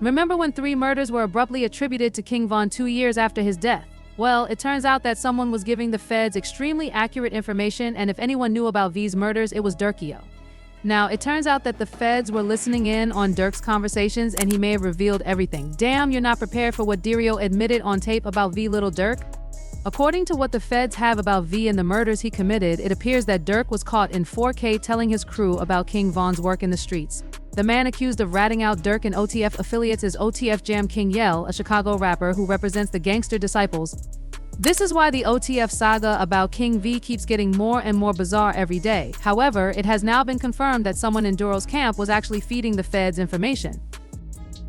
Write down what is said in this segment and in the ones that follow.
Remember when 3 murders were abruptly attributed to King Von 2 years after his death? Well, it turns out that someone was giving the feds extremely accurate information, and if anyone knew about V's murders, it was Durkio. Now, it turns out that the feds were listening in on Durk's conversations, and he may have revealed everything. Damn, you're not prepared for what Dario admitted on tape about V. Lil Durk? According to what the feds have about V and the murders he committed, it appears that Durk was caught in 4K telling his crew about King Von's work in the streets. The man accused of ratting out Durk and OTF affiliates is OTF Jam King Yell, a Chicago rapper who represents the Gangster Disciples. This is why the OTF saga about King V keeps getting more and more bizarre every day. However, it has now been confirmed that someone in Duro's camp was actually feeding the feds information.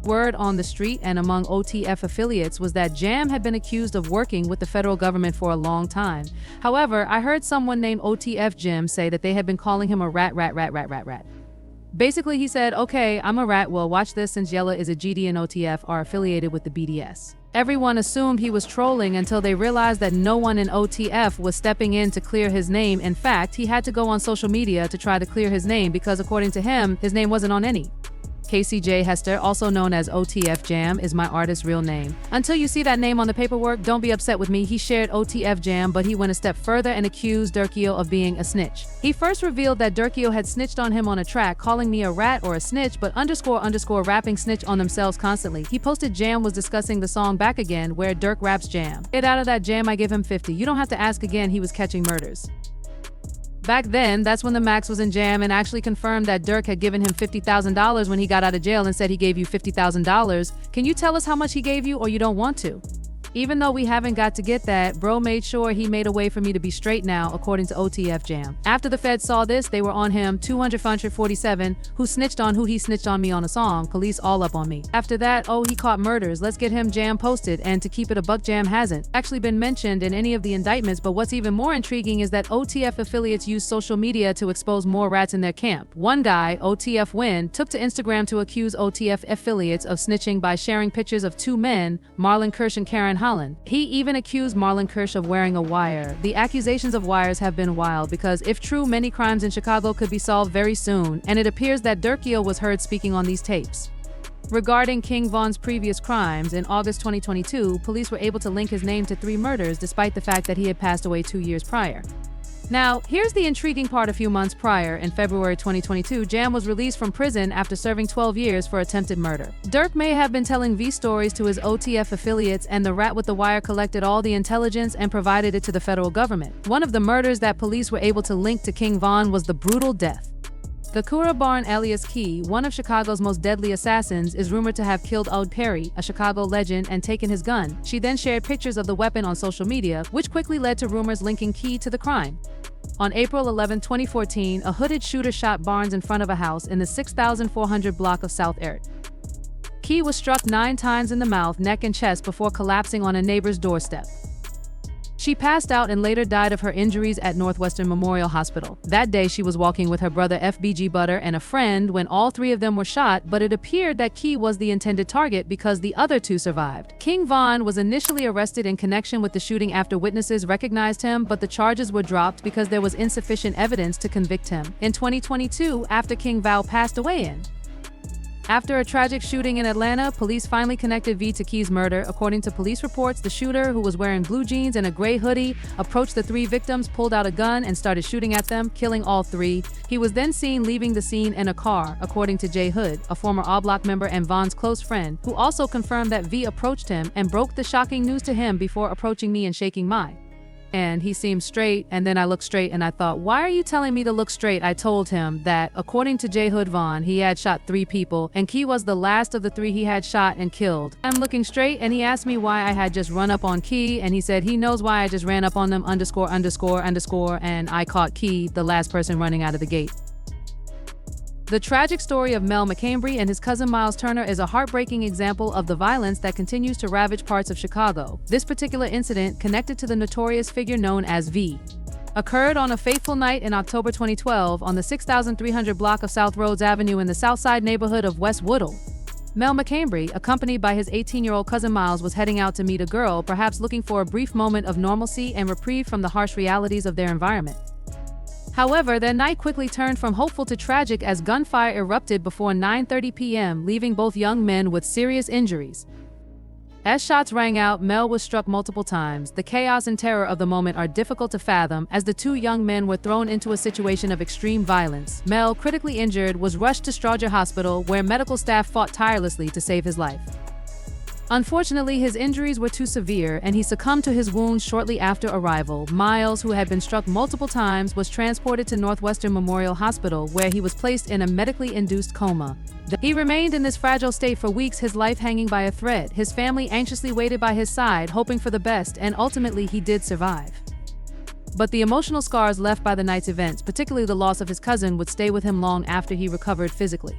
Word on the street and among OTF affiliates was that Jam had been accused of working with the federal government for a long time. However, I heard someone named OTF Jim say that they had been calling him a rat. Basically, he said, okay, I'm a rat, well watch this, since Yella is a GD and OTF are affiliated with the BDS. Everyone assumed he was trolling until they realized that no one in OTF was stepping in to clear his name. In fact, he had to go on social media to try to clear his name because according to him, his name wasn't on any. KCJ Hester, also known as OTF Jam, is my artist's real name. Until you see that name on the paperwork, don't be upset with me. He shared OTF Jam, but he went a step further and accused Durkio of being a snitch. He first revealed that Durkio had snitched on him on a track, calling me a rat or a snitch, but _ rapping snitch on themselves constantly. He posted Jam was discussing the song Back Again, where Durk raps Jam. Get out of that, Jam, I give him 50. You don't have to ask again, he was catching murders. Back then, that's when the Max was in Jam and actually confirmed that Durk had given him $50,000 when he got out of jail and said he gave you $50,000. Can you tell us how much he gave you, or you don't want to? Even though we haven't got to get that, bro made sure he made a way for me to be straight now, according to OTF Jam. After the feds saw this, they were on him, 247, who snitched on who he snitched on me on a song, police all up on me. After that, oh, he caught murders, let's get him Jam posted, and to keep it a buck, Jam hasn't actually been mentioned in any of the indictments, but what's even more intriguing is that OTF affiliates use social media to expose more rats in their camp. One guy, OTF Win, took to Instagram to accuse OTF affiliates of snitching by sharing pictures of 2 men, Marlon Kirsch and Karen Holland. He even accused Marlon Kirsch of wearing a wire. The accusations of wires have been wild because, if true, many crimes in Chicago could be solved very soon, and it appears that Durkio was heard speaking on these tapes. Regarding King Von's previous crimes, in August 2022, police were able to link his name to 3 murders despite the fact that he had passed away 2 years prior. Now, here's the intriguing part. A few months prior, in February 2022, Jam was released from prison after serving 12 years for attempted murder. Durk may have been telling V stories to his OTF affiliates, and the rat with the wire collected all the intelligence and provided it to the federal government. One of the murders that police were able to link to King Von was the brutal death. The Kura Barn alias Key, one of Chicago's most deadly assassins, is rumored to have killed Ode Perry, a Chicago legend, and taken his gun. She then shared pictures of the weapon on social media, which quickly led to rumors linking Key to the crime. On April 11, 2014, a hooded shooter shot Barnes in front of a house in the 6400 block of South Ert. Key was struck 9 times in the mouth, neck, and chest before collapsing on a neighbor's doorstep. She passed out and later died of her injuries at Northwestern Memorial Hospital. That day, she was walking with her brother FBG Butter and a friend when all 3 of them were shot, but it appeared that Key was the intended target because the other 2 survived. King Von was initially arrested in connection with the shooting after witnesses recognized him, but the charges were dropped because there was insufficient evidence to convict him. In 2022, after King Val passed away After a tragic shooting in Atlanta, police finally connected V to Key's murder. According to police reports, the shooter, who was wearing blue jeans and a gray hoodie, approached the 3 victims, pulled out a gun, and started shooting at them, killing all 3. He was then seen leaving the scene in a car, according to Jay Hood, a former All Block member and Von's close friend, who also confirmed that V approached him and broke the shocking news to him before approaching me and shaking my and he seemed straight, and then I looked straight and I thought, why are you telling me to look straight? I told him that, according to J. Hood Vaughn, he had shot 3 people, and Key was the last of the 3 he had shot and killed. I'm looking straight, and he asked me why I had just run up on Key, and he said he knows why I just ran up on them, _____, and I caught Key, the last person running out of the gate. The tragic story of Mel McCambry and his cousin Miles Turner is a heartbreaking example of the violence that continues to ravage parts of Chicago. This particular incident, connected to the notorious figure known as V, occurred on a fateful night in October 2012 on the 6300 block of South Rhodes Avenue in the Southside neighborhood of West Woodlawn. Mel McCambry, accompanied by his 18-year-old cousin Miles, was heading out to meet a girl, perhaps looking for a brief moment of normalcy and reprieve from the harsh realities of their environment. However, their night quickly turned from hopeful to tragic as gunfire erupted before 9:30 p.m., leaving both young men with serious injuries. As shots rang out, Mel was struck multiple times. The chaos and terror of the moment are difficult to fathom as the two young men were thrown into a situation of extreme violence. Mel, critically injured, was rushed to Strawger Hospital, where medical staff fought tirelessly to save his life. Unfortunately, his injuries were too severe and he succumbed to his wounds shortly after arrival. Miles, who had been struck multiple times, was transported to Northwestern Memorial Hospital, where he was placed in a medically induced coma. He remained in this fragile state for weeks, his life hanging by a thread. His family anxiously waited by his side, hoping for the best, and ultimately he did survive. But the emotional scars left by the night's events, particularly the loss of his cousin, would stay with him long after he recovered physically.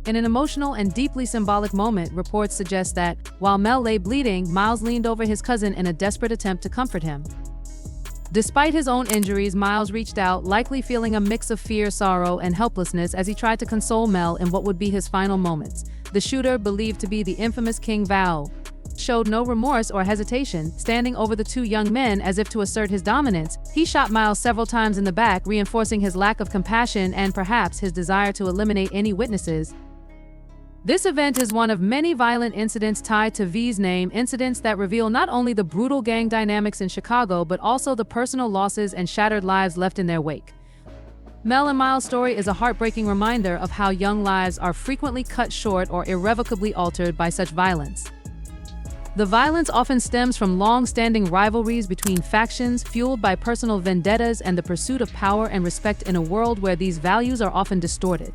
In an emotional and deeply symbolic moment, reports suggest that, while Mel lay bleeding, Miles leaned over his cousin in a desperate attempt to comfort him. Despite his own injuries, Miles reached out, likely feeling a mix of fear, sorrow, and helplessness as he tried to console Mel in what would be his final moments. The shooter, believed to be the infamous King Val, showed no remorse or hesitation, standing over the two young men as if to assert his dominance. He shot Miles several times in the back, reinforcing his lack of compassion and perhaps his desire to eliminate any witnesses. This event is one of many violent incidents tied to V's name, incidents that reveal not only the brutal gang dynamics in Chicago but also the personal losses and shattered lives left in their wake. Mel and Miles' story is a heartbreaking reminder of how young lives are frequently cut short or irrevocably altered by such violence. The violence often stems from long-standing rivalries between factions, fueled by personal vendettas and the pursuit of power and respect in a world where these values are often distorted.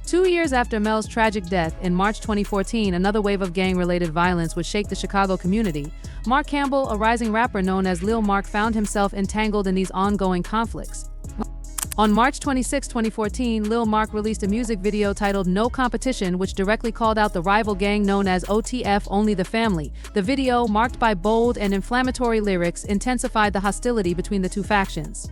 2 years after Mel's tragic death, in March 2014, another wave of gang-related violence would shake the Chicago community. Mark Campbell, a rising rapper known as Lil Mark, found himself entangled in these ongoing conflicts. On March 26, 2014, Lil Mark released a music video titled No Competition, which directly called out the rival gang known as OTF, Only the Family. The video, marked by bold and inflammatory lyrics, intensified the hostility between the two factions.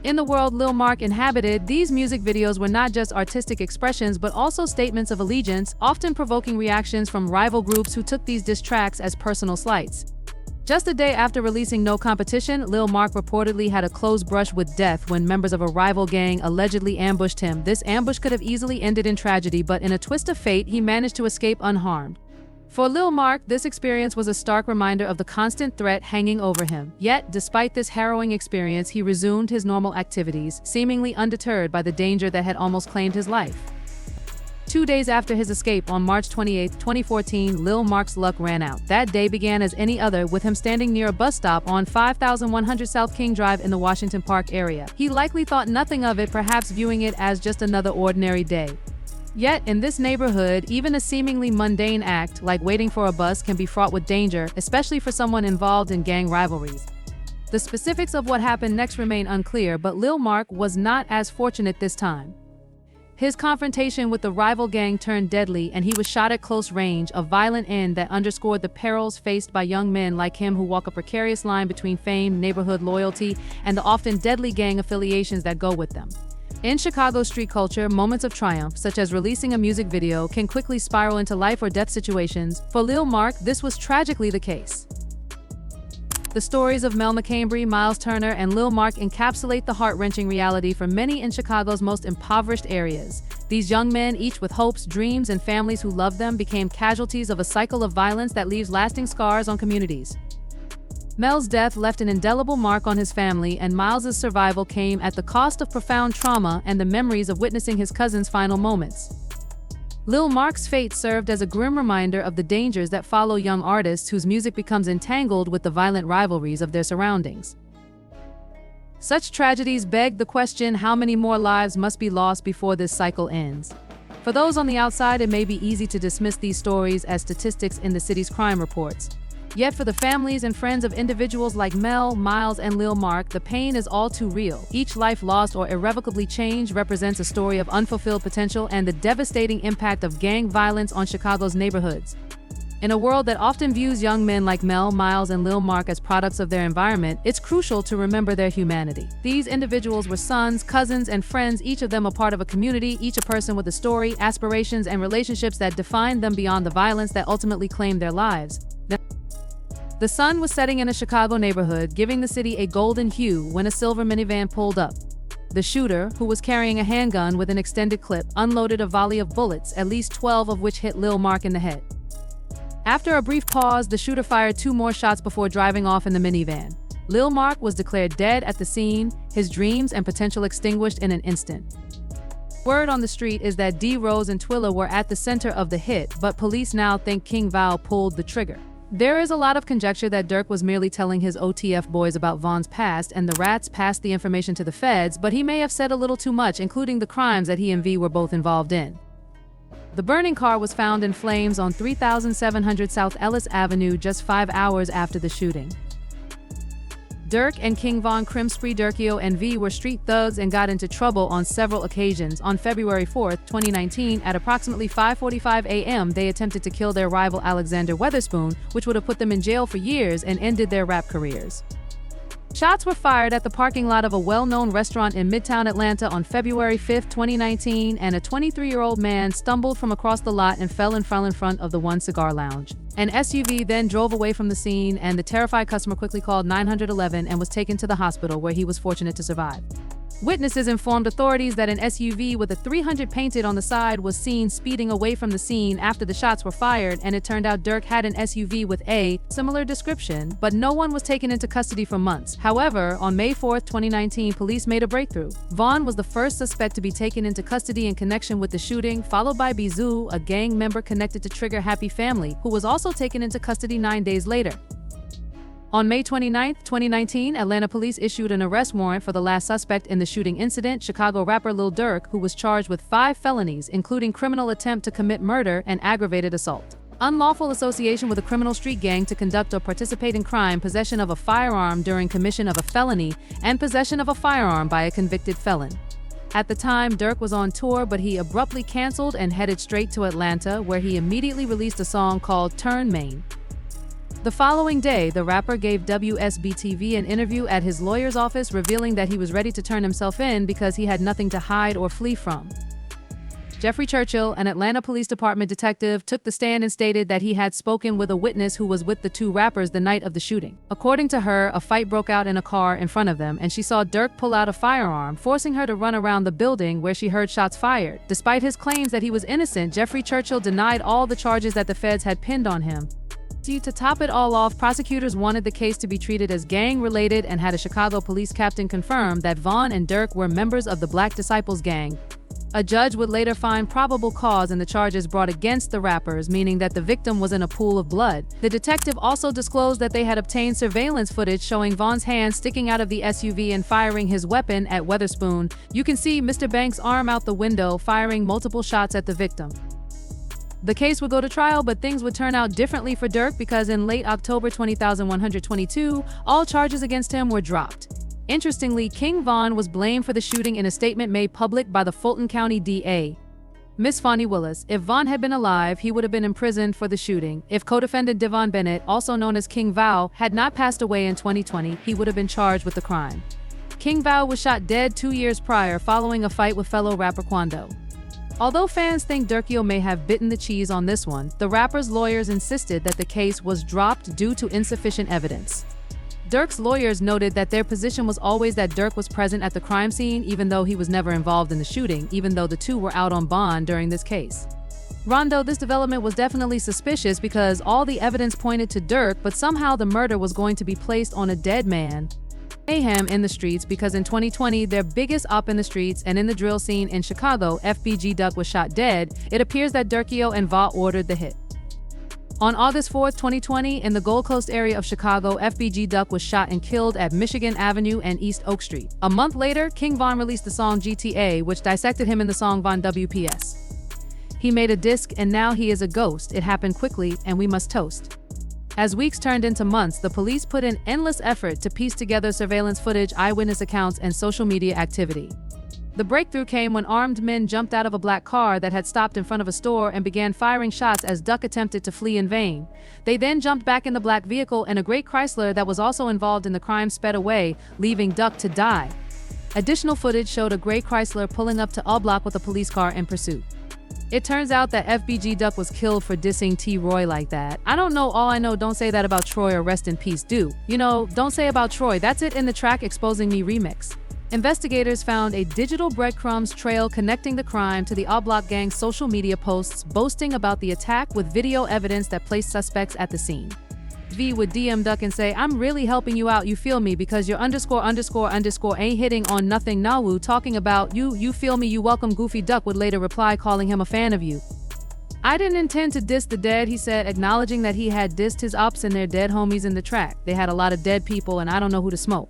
In the world Lil Mark inhabited, these music videos were not just artistic expressions but also statements of allegiance, often provoking reactions from rival groups who took these diss tracks as personal slights. Just a day after releasing No Competition, Lil Mark reportedly had a close brush with death when members of a rival gang allegedly ambushed him. This ambush could have easily ended in tragedy, but in a twist of fate, he managed to escape unharmed. For Lil Mark, this experience was a stark reminder of the constant threat hanging over him. Yet, despite this harrowing experience, he resumed his normal activities, seemingly undeterred by the danger that had almost claimed his life. 2 days after his escape, on March 28, 2014, Lil Mark's luck ran out. That day began as any other, with him standing near a bus stop on 5100 South King Drive in the Washington Park area. He likely thought nothing of it, perhaps viewing it as just another ordinary day. Yet, in this neighborhood, even a seemingly mundane act, like waiting for a bus, can be fraught with danger, especially for someone involved in gang rivalries. The specifics of what happened next remain unclear, but Lil Mark was not as fortunate this time. His confrontation with the rival gang turned deadly, and he was shot at close range, a violent end that underscored the perils faced by young men like him who walk a precarious line between fame, neighborhood loyalty, and the often deadly gang affiliations that go with them. In Chicago street culture, moments of triumph, such as releasing a music video, can quickly spiral into life or death situations. For Lil Mark, this was tragically the case. The stories of Mel McCambry, Miles Turner, and Lil Mark encapsulate the heart-wrenching reality for many in Chicago's most impoverished areas. These young men, each with hopes, dreams, and families who loved them, became casualties of a cycle of violence that leaves lasting scars on communities. Mel's death left an indelible mark on his family, and Miles's survival came at the cost of profound trauma and the memories of witnessing his cousin's final moments. Lil Mark's fate served as a grim reminder of the dangers that follow young artists whose music becomes entangled with the violent rivalries of their surroundings. Such tragedies beg the question, how many more lives must be lost before this cycle ends? For those on the outside, it may be easy to dismiss these stories as statistics in the city's crime reports. Yet for the families and friends of individuals like Mel, Miles, and Lil Mark, the pain is all too real. Each life lost or irrevocably changed represents a story of unfulfilled potential and the devastating impact of gang violence on Chicago's neighborhoods. In a world that often views young men like Mel, Miles, and Lil Mark as products of their environment, it's crucial to remember their humanity. These individuals were sons, cousins, and friends, each of them a part of a community, each a person with a story, aspirations, and relationships that defined them beyond the violence that ultimately claimed their lives. The sun was setting in a Chicago neighborhood, giving the city a golden hue when a silver minivan pulled up. The shooter, who was carrying a handgun with an extended clip, unloaded a volley of bullets, at least 12 of which hit Lil Mark in the head. After a brief pause, the shooter fired 2 more shots before driving off in the minivan. Lil Mark was declared dead at the scene, his dreams and potential extinguished in an instant. Word on the street is that D. Rose and Twilla were at the center of the hit, but police now think King Val pulled the trigger. There is a lot of conjecture that Durk was merely telling his OTF boys about Von's past and the rats passed the information to the feds, but he may have said a little too much, including the crimes that he and V were both involved in. The burning car was found in flames on 3700 South Ellis Avenue just 5 hours after the shooting. Durk and King Von Crimspree Durkio and V were street thugs and got into trouble on several occasions. On February 4, 2019, at approximately 5:45 a.m., they attempted to kill their rival Alexander Weatherspoon, which would have put them in jail for years and ended their rap careers. Shots were fired at the parking lot of a well-known restaurant in Midtown Atlanta on February 5, 2019, and a 23-year-old man stumbled from across the lot and fell in front of the One Cigar Lounge. An SUV then drove away from the scene, and the terrified customer quickly called 911 and was taken to the hospital, where he was fortunate to survive. Witnesses informed authorities that an SUV with a 300 painted on the side was seen speeding away from the scene after the shots were fired, and it turned out Durk had an SUV with a similar description, but no one was taken into custody for months. However, on May 4, 2019, police made a breakthrough. Von was the first suspect to be taken into custody in connection with the shooting, followed by Bizou, a gang member connected to Trigger Happy Family, who was also taken into custody 9 days later. On May 29, 2019, Atlanta police issued an arrest warrant for the last suspect in the shooting incident, Chicago rapper Lil Durk, who was charged with 5 felonies, including criminal attempt to commit murder and aggravated assault, unlawful association with a criminal street gang to conduct or participate in crime, possession of a firearm during commission of a felony, and possession of a firearm by a convicted felon. At the time, Durk was on tour, but he abruptly canceled and headed straight to Atlanta, where he immediately released a song called Turn Main. The following day, the rapper gave WSB-TV an interview at his lawyer's office, revealing that he was ready to turn himself in because he had nothing to hide or flee from. Jeffrey Churchill, an Atlanta Police Department detective, took the stand and stated that he had spoken with a witness who was with the 2 rappers the night of the shooting. According to her, a fight broke out in a car in front of them, and she saw Durk pull out a firearm, forcing her to run around the building where she heard shots fired. Despite his claims that he was innocent, Jeffrey Churchill denied all the charges that the feds had pinned on him. To top it all off, prosecutors wanted the case to be treated as gang-related and had a Chicago police captain confirm that Von and Durk were members of the Black Disciples gang. A judge would later find probable cause in the charges brought against the rappers, meaning that the victim was in a pool of blood. The detective also disclosed that they had obtained surveillance footage showing Von's hand sticking out of the SUV and firing his weapon at Weatherspoon. You can see Mr. Banks' arm out the window, firing multiple shots at the victim. The case would go to trial, but things would turn out differently for Durk because in late October 2022, all charges against him were dropped. Interestingly, King Von was blamed for the shooting in a statement made public by the Fulton County DA, Miss Fonnie Willis. If Von had been alive, he would have been imprisoned for the shooting. If co-defendant Devon Bennett, also known as King Val, had not passed away in 2020, he would have been charged with the crime. King Val was shot dead 2 years prior following a fight with fellow rapper Quando. Although fans think Durkio may have bitten the cheese on this one, the rapper's lawyers insisted that the case was dropped due to insufficient evidence. Durk's lawyers noted that their position was always that Durk was present at the crime scene even though he was never involved in the shooting, even though the 2 were out on bond during this case. Rondo, this development was definitely suspicious because all the evidence pointed to Durk, but somehow the murder was going to be placed on a dead man. Mayhem in the streets because in 2020, their biggest op in the streets and in the drill scene in Chicago, FBG Duck was shot dead. It appears that Durkio and Va ordered the hit. On August 4, 2020, in the Gold Coast area of Chicago, FBG Duck was shot and killed at Michigan Avenue and East Oak Street. A month later, King Von released the song GTA, which dissected him in the song Von WPS. He made a disc and now he is a ghost. It happened quickly and we must toast. As weeks turned into months, the police put in endless effort to piece together surveillance footage, eyewitness accounts, and social media activity. The breakthrough came when armed men jumped out of a black car that had stopped in front of a store and began firing shots as Duck attempted to flee in vain. They then jumped back in the black vehicle and a gray Chrysler that was also involved in the crime sped away, leaving Duck to die. Additional footage showed a gray Chrysler pulling up to a block with a police car in pursuit. It turns out that FBG Duck was killed for dissing T. Roy like that. I don't know all I know, don't say that about Troy or rest in peace do. You know, don't say about Troy, that's it in the track Exposing Me remix. Investigators found a digital breadcrumbs trail connecting the crime to the Block Gang's social media posts boasting about the attack with video evidence that placed suspects at the scene. V would DM Duck and say, "I'm really helping you out, you feel me, because your ___ ain't hitting on nothing Nawu talking about you feel me, you welcome." Goofy Duck would later reply calling him a fan of you. "I didn't intend to diss the dead," he said, acknowledging that he had dissed his ops and their dead homies in the track. "They had a lot of dead people and I don't know who to smoke.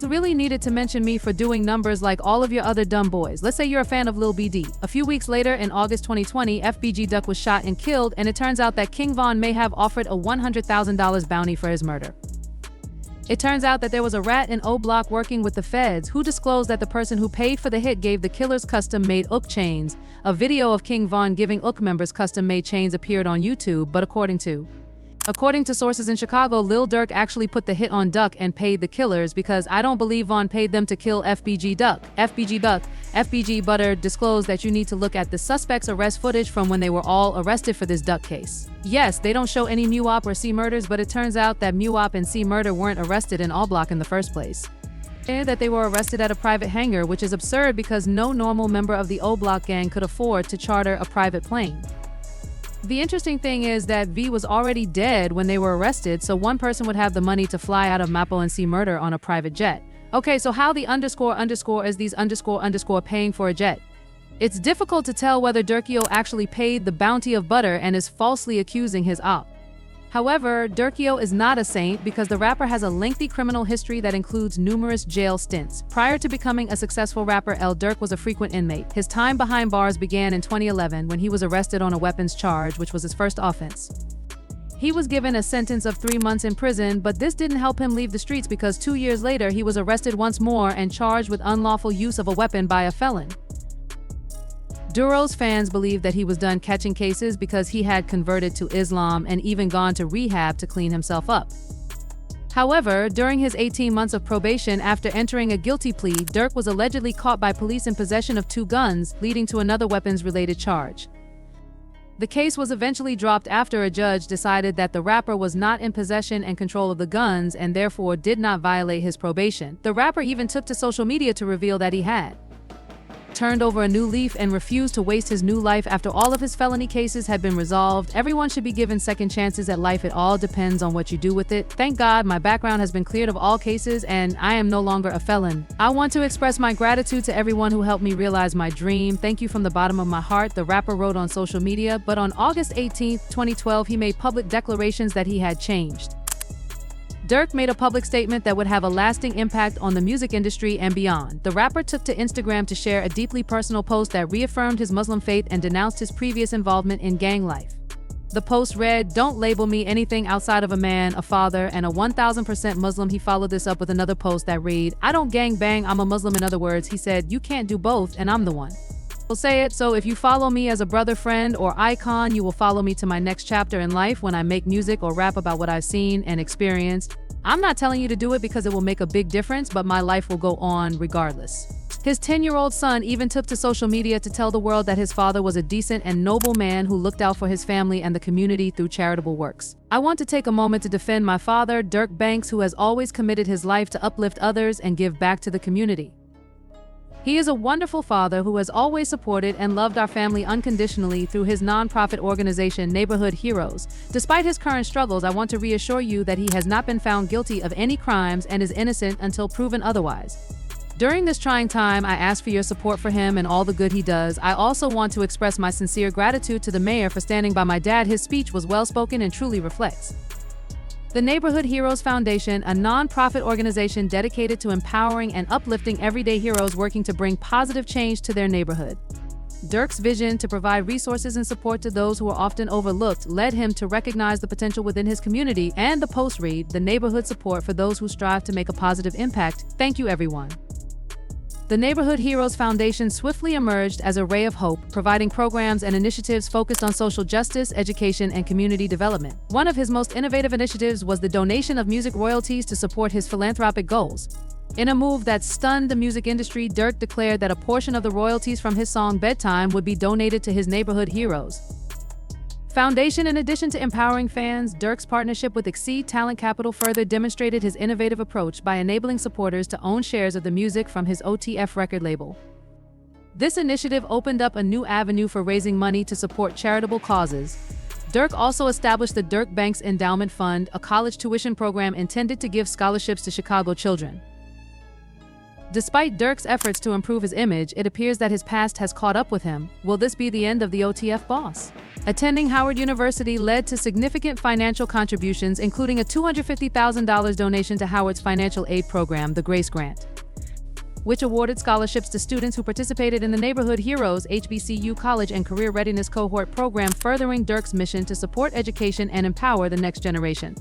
You really needed to mention me for doing numbers like all of your other dumb boys. Let's say you're a fan of Lil BD." A few weeks later, in August 2020, FBG Duck was shot and killed, and it turns out that King Von may have offered a $100,000 bounty for his murder. It turns out that there was a rat in O Block working with the feds who disclosed that the person who paid for the hit gave the killers custom-made Ook chains. A video of King Von giving Ook members custom-made chains appeared on YouTube, but according to sources in Chicago, Lil Durk actually put the hit on Duck and paid the killers, because I don't believe Von paid them to kill FBG Duck. FBG Butter disclosed that you need to look at the suspects' arrest footage from when they were all arrested for this Duck case. Yes, they don't show any MUOP or C murders, but it turns out that MUOP and C murder weren't arrested in Block in the first place. That they were arrested at a private hangar, which is absurd because no normal member of the O Block gang could afford to charter a private plane. The interesting thing is that V was already dead when they were arrested, so one person would have the money to fly out of Mapo and C murder on a private jet. Okay, so how the _ is these _ paying for a jet? It's difficult to tell whether Durkio actually paid the bounty of Butter and is falsely accusing his op. However, Durkio is not a saint because the rapper has a lengthy criminal history that includes numerous jail stints. Prior to becoming a successful rapper, Lil Durk was a frequent inmate. His time behind bars began in 2011 when he was arrested on a weapons charge, which was his first offense. He was given a sentence of 3 months in prison, but this didn't help him leave the streets because 2 years later he was arrested once more and charged with unlawful use of a weapon by a felon. Duro's fans believe that he was done catching cases because he had converted to Islam and even gone to rehab to clean himself up. However, during his 18 months of probation after entering a guilty plea, Durk was allegedly caught by police in possession of 2 guns, leading to another weapons-related charge. The case was eventually dropped after a judge decided that the rapper was not in possession and control of the guns and therefore did not violate his probation. The rapper even took to social media to reveal that he had turned over a new leaf and refused to waste his new life after all of his felony cases had been resolved. Everyone should be given second chances at life. It all depends on what you do with it. Thank God my background has been cleared of all cases and I am no longer a felon. I want to express my gratitude to everyone who helped me realize my dream. Thank you from the bottom of my heart, the rapper wrote on social media. But on August 18, 2012, he made public declarations that he had changed. Durk made a public statement that would have a lasting impact on the music industry and beyond. The rapper took to Instagram to share a deeply personal post that reaffirmed his Muslim faith and denounced his previous involvement in gang life. The post read, "Don't label me anything outside of a man, a father, and a 1000% Muslim." He followed this up with another post that read, "I don't gang bang, I'm a Muslim." In other words, he said, "You can't do both, and I'm the one." I'll say it, so if you follow me as a brother, friend, or icon, you will follow me to my next chapter in life when I make music or rap about what I've seen and experienced. I'm not telling you to do it because it will make a big difference, but my life will go on regardless. His 10-year-old son even took to social media to tell the world that his father was a decent and noble man who looked out for his family and the community through charitable works. I want to take a moment to defend my father, Durk Banks, who has always committed his life to uplift others and give back to the community. He is a wonderful father who has always supported and loved our family unconditionally through his nonprofit organization, Neighborhood Heroes. Despite his current struggles, I want to reassure you that he has not been found guilty of any crimes and is innocent until proven otherwise. During this trying time, I ask for your support for him and all the good he does. I also want to express my sincere gratitude to the mayor for standing by my dad. His speech was well-spoken and truly reflects. The Neighborhood Heroes Foundation, a non-profit organization dedicated to empowering and uplifting everyday heroes working to bring positive change to their neighborhood. Durk's vision to provide resources and support to those who are often overlooked led him to recognize the potential within his community, and the post read, "The neighborhood support for those who strive to make a positive impact." Thank you, everyone. The Neighborhood Heroes Foundation swiftly emerged as a ray of hope, providing programs and initiatives focused on social justice, education, and community development. One of his most innovative initiatives was the donation of music royalties to support his philanthropic goals. In a move that stunned the music industry, Durk declared that a portion of the royalties from his song Bedtime would be donated to his neighborhood heroes. Foundation. In addition to empowering fans, Durk's partnership with Exceed Talent Capital further demonstrated his innovative approach by enabling supporters to own shares of the music from his OTF record label. This initiative opened up a new avenue for raising money to support charitable causes. Durk also established the Durk Banks Endowment Fund, a college tuition program intended to give scholarships to Chicago children. Despite Durk's efforts to improve his image, it appears that his past has caught up with him. Will this be the end of the OTF boss? Attending Howard University led to significant financial contributions, including a $250,000 donation to Howard's financial aid program, the Grace Grant, which awarded scholarships to students who participated in the Neighborhood Heroes HBCU College and Career Readiness Cohort program, furthering Durk's mission to support education and empower the next generation.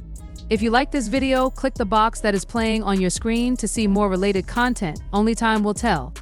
If you like this video, click the box that is playing on your screen to see more related content. Only time will tell.